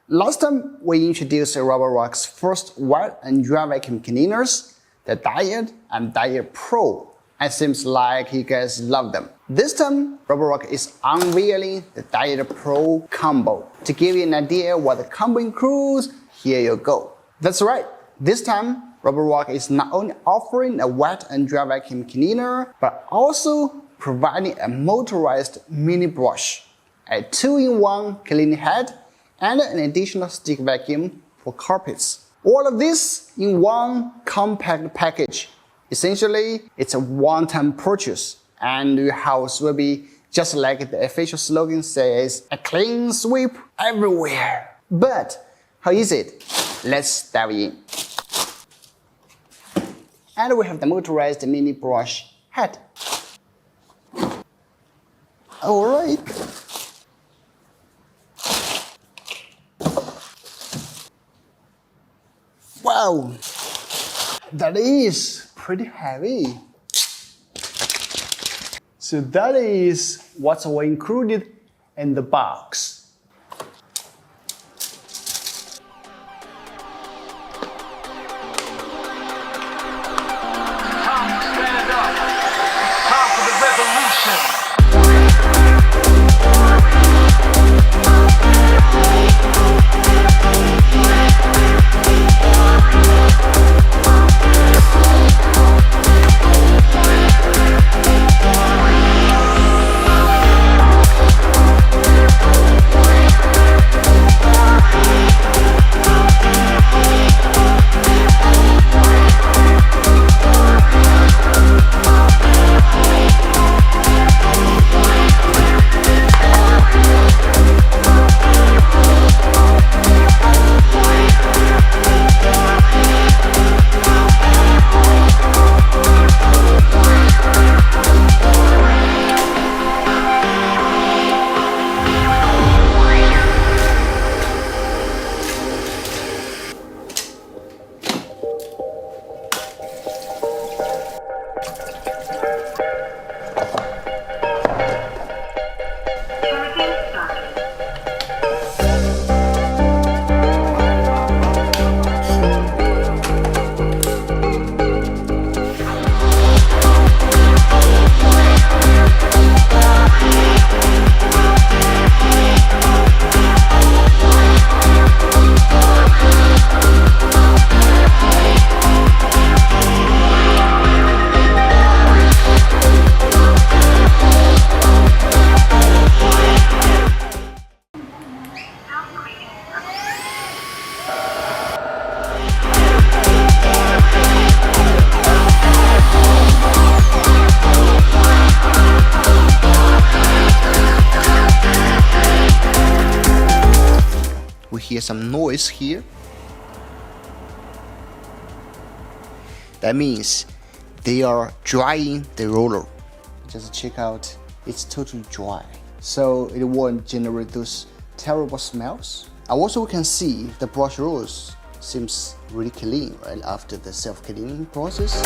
Last time we introduced Roborock's first wet and dry vacuum cleaners, the Dyad and Dyad Pro. It seems like you guys love them. This time, Roborock is unveiling the Dyad Pro combo. To give you an idea what the combo includes, here you go. That's right, this time, Roborock is not only offering a wet and dry vacuum cleaner, but also providing a motorized mini brush, a 2-in-1 cleaning head, and an additional stick vacuum for carpets. All of this in one compact package. Essentially, it's a one-time purchase, and your house will be just like the official slogan says, a clean sweep everywhere. But how is it? Let's dive in. And we have the motorized mini brush head. Alright. Wow, that is pretty heavy. So that is what's included in the box. We hear some noise here. That means they are drying the roller. Just check out, it's totally dry. So it won't generate those terrible smells. And also we can see the brush rolls seems really clean, right, after the self-cleaning process.